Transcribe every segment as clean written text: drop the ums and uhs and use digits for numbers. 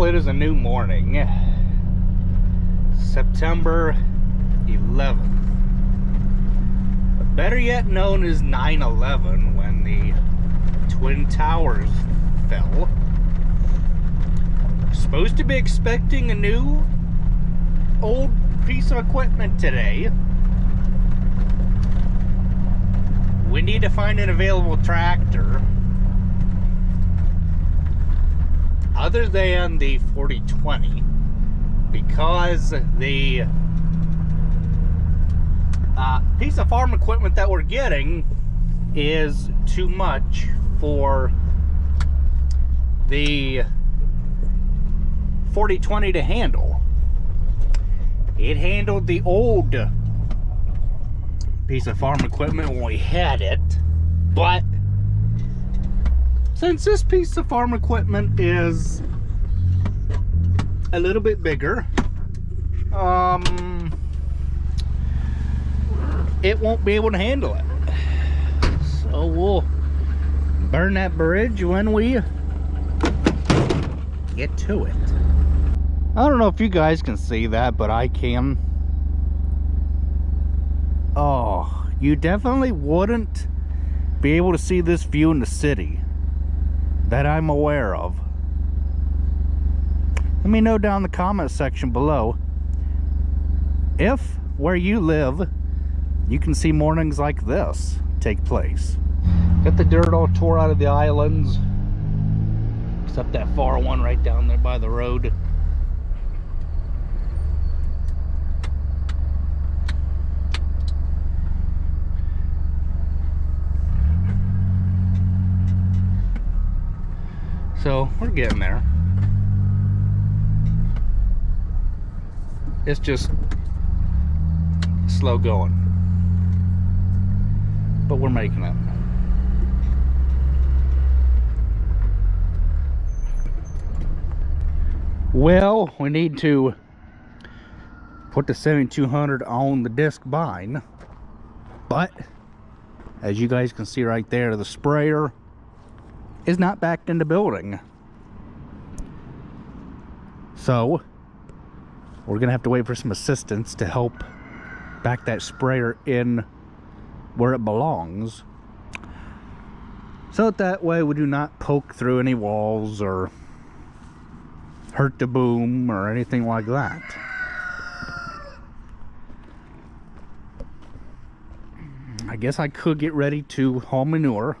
Well, it is a new morning, September 11th, but better yet known as 9/11, when the Twin Towers fell. Supposed to be expecting a new old piece of equipment today. We need to find an available tractor other than the 4020, because the piece of farm equipment that we're getting is too much for the 4020 to handle. It handled the old piece of farm equipment when we had it, but since this piece of farm equipment is a little bit bigger, it won't be able to handle it. So we'll burn that bridge when we get to it. I don't know if you guys can see that, but I can. Oh, you definitely wouldn't be able to see this view in the city that I'm aware of. Let me know down in the comment section below if where you live you can see mornings like this take place. Got the dirt all tore out of the islands, except that far one right down there by the road. So we're getting there. It's just slow going, but we're making it. Well, we need to put the 7200 on the disc bind, but as you guys can see right there, the sprayer is not backed in the building. So we're gonna have to wait for some assistance to help back that sprayer in where it belongs, so that way we do not poke through any walls or hurt the boom or anything like that. I guess I could get ready to haul manure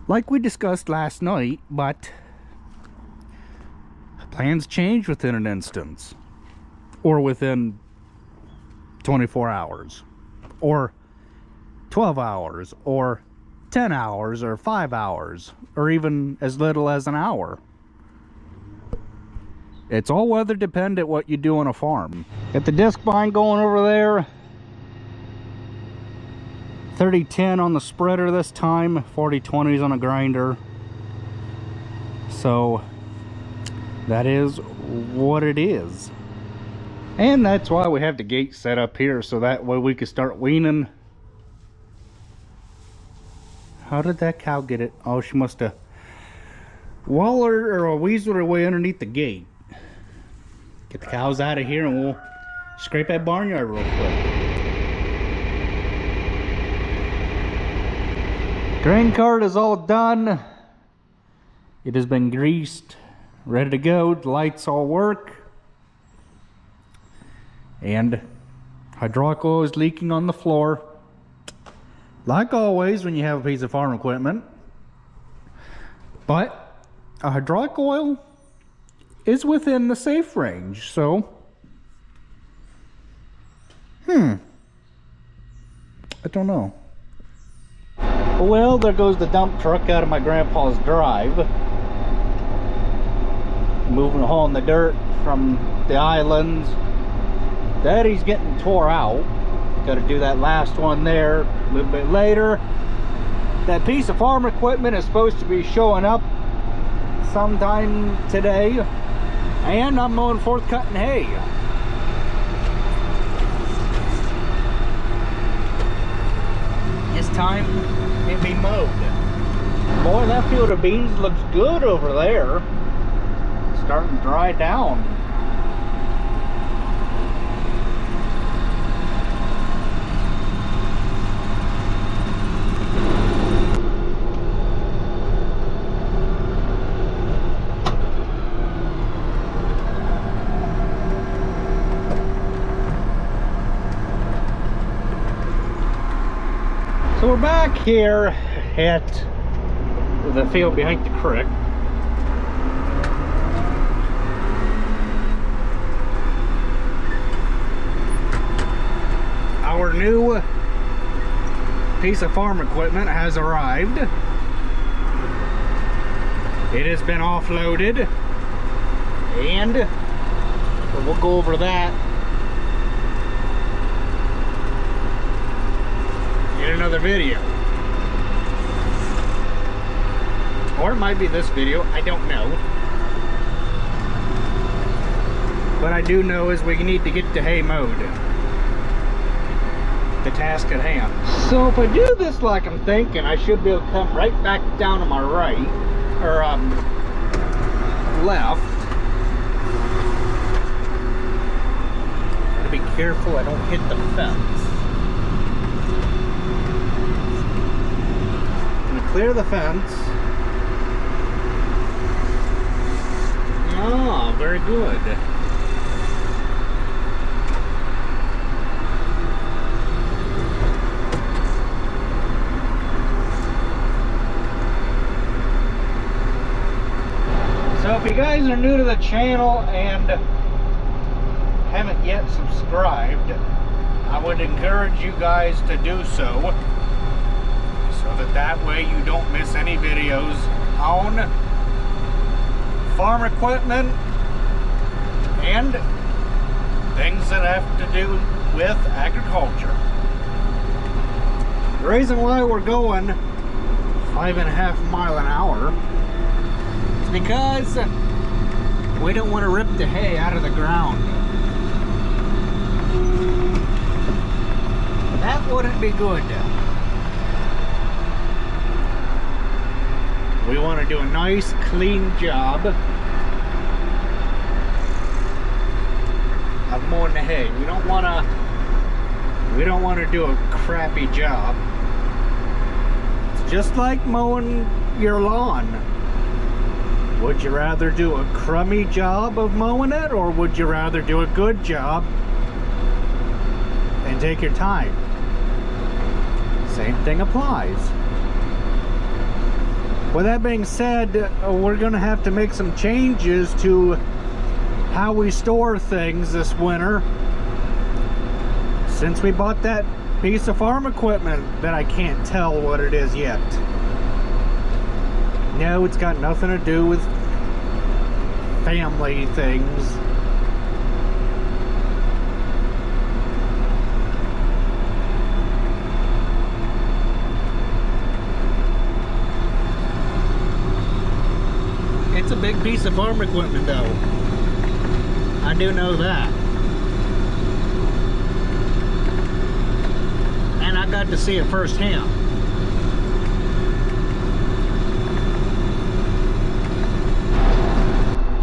like we discussed last night, but plans change within an instant, or within 24 hours, or 12 hours, or 10 hours, or 5 hours, or even as little as an hour. It's all weather dependent what you do on a farm. Got the disc bind going over there. 3010 on the spreader this time, 4020s on a grinder. So that is what it is. And that's why we have the gate set up here, so that way we can start weaning. How did that cow get it? Oh, she must have wallered or weaseled her way underneath the gate. Get the cows out of here and we'll scrape that barnyard real quick. Grain cart is all done. It has been greased, ready to go. The lights all work. And hydraulic oil is leaking on the floor. Like always when you have a piece of farm equipment. But a hydraulic oil is within the safe range, so I don't know. Well, there goes the dump truck out of my grandpa's drive, moving hauling the dirt from the islands. Daddy's getting tore out. Got to do that last one there a little bit later. That piece of farm equipment is supposed to be showing up sometime today, and I'm going forth cutting hay. It's time it be mowed. Boy, that field of beans looks good over there. starting to dry down. So we're back here at the field behind the creek. Our new piece of farm equipment has arrived. It has been offloaded, and we'll go over that in another video. Or it might be this video, I don't know. What I do know is we need to get to hay mode. The task at hand. So if I do this like I'm thinking, I should be able to come right back down to my right, or left. Gotta be careful I don't hit the fence. I'm gonna clear the fence. Ah, very good. So if you guys are new to the channel and haven't yet subscribed, I would encourage you guys to do so that way you don't miss any videos on farm equipment and things that have to do with agriculture. The reason why we're going 5.5 miles an hour is because we don't want to rip the hay out of the ground. That wouldn't be good. We want to do a nice clean job of mowing the hay. We don't want to do a crappy job. It's just like mowing your lawn. Would you rather do a crummy job of mowing it, or would you rather do a good job and take your time? Same thing applies. With that being said, we're going to have to make some changes to how we store things this winter, since we bought that piece of farm equipment that I can't tell what it is yet. No, it's got nothing to do with family things. It's a big piece of farm equipment though. I do know that. And I got to see it firsthand.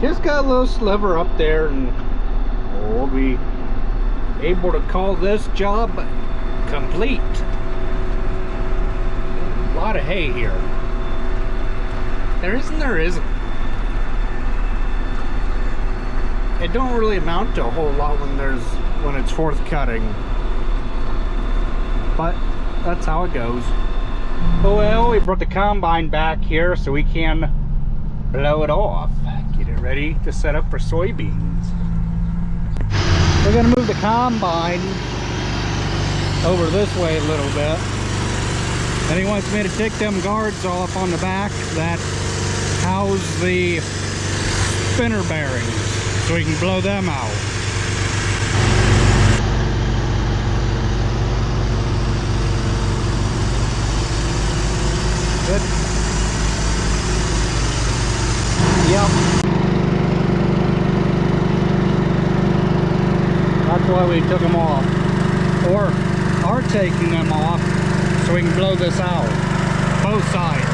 Just got a little sliver up there, and we'll be able to call this job complete. A lot of hay here. There isn't. It don't really amount to a whole lot when it's fourth cutting, but that's how it goes. Oh well, we brought the combine back here so we can blow it off, get it ready to set up for soybeans. We're gonna move the combine over this way a little bit, and he wants me to take them guards off on the back that house the spinner bearings, so we can blow them out. Good. Yep. That's why we took them off, or are taking them off, so we can blow this out, both sides.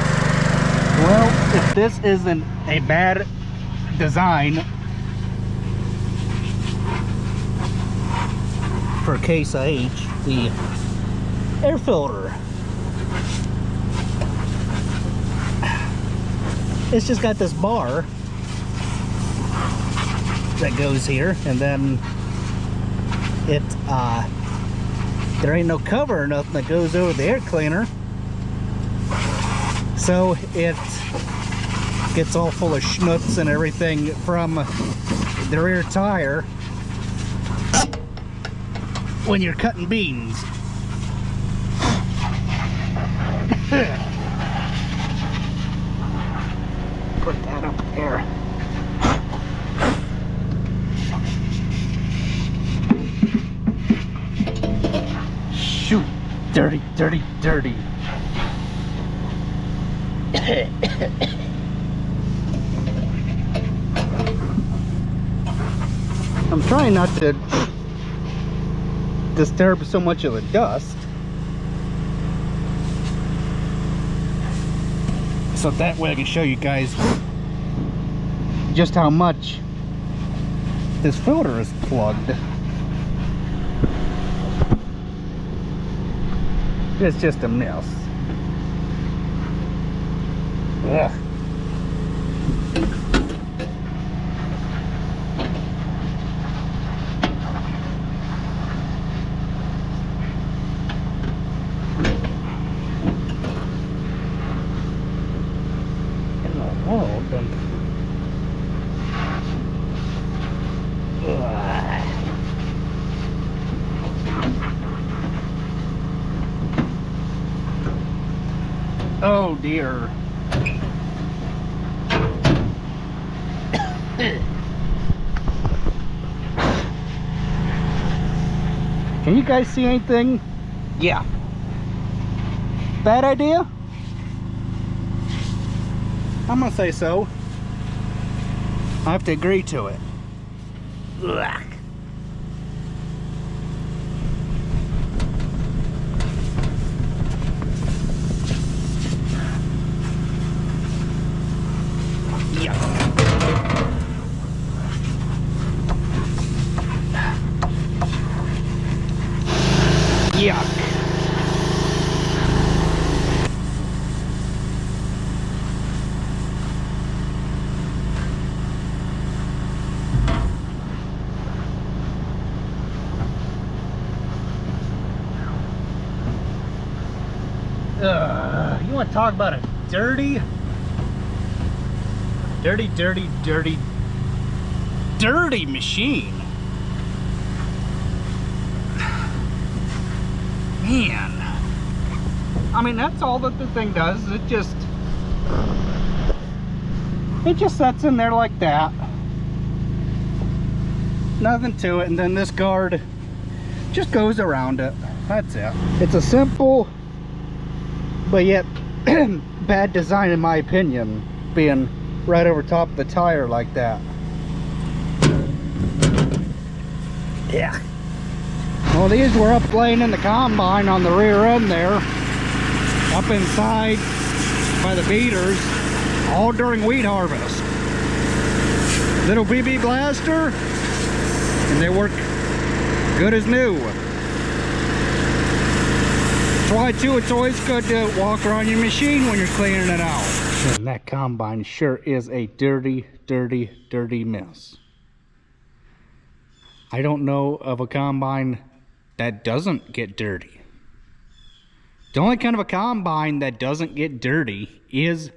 Well, if this isn't a bad design for Case IH, the air filter. It's just got this bar that goes here, and then it there ain't no cover or nothing that goes over the air cleaner, so it gets all full of schmutz and everything from the rear tire when you're cutting beans. Put that up there. Shoot, dirty, dirty, dirty. I'm trying not to disturb so much of the dust, so that way I can show you guys just how much this filter is plugged. It's just a mess. Ugh. Oh dear. Can you guys see anything? Yeah. Bad idea? I'm gonna say so. I have to agree to it. Ugh. Yuck. You want to talk about a dirty machine? Man, I mean, that's all that the thing does. It just sets in there like that, nothing to it, and then this guard just goes around it. That's it. It's a simple but yet bad design, in my opinion, being right over top of the tire like that. Yeah. Well, these were up laying in the combine on the rear end there, up inside by the beaters, all during wheat harvest. Little BB blaster, and they work good as new. That's why too, it's always good to walk around your machine when you're cleaning it out. And that combine sure is a dirty mess. I don't know of a combine that doesn't get dirty. The only kind of a combine that doesn't get dirty is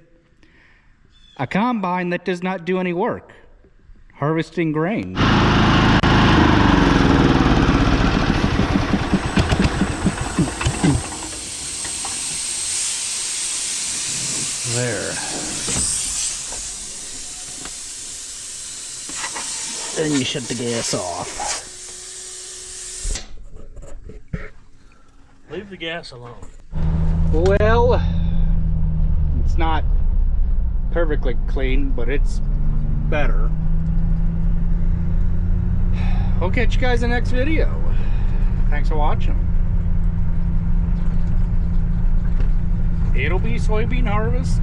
a combine that does not do any work harvesting grain. There. Then you shut the gas off. Leave the gas alone. Well, it's not perfectly clean, but it's better. We'll catch you guys in the next video. Thanks for watching. It'll be soybean harvest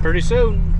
pretty soon.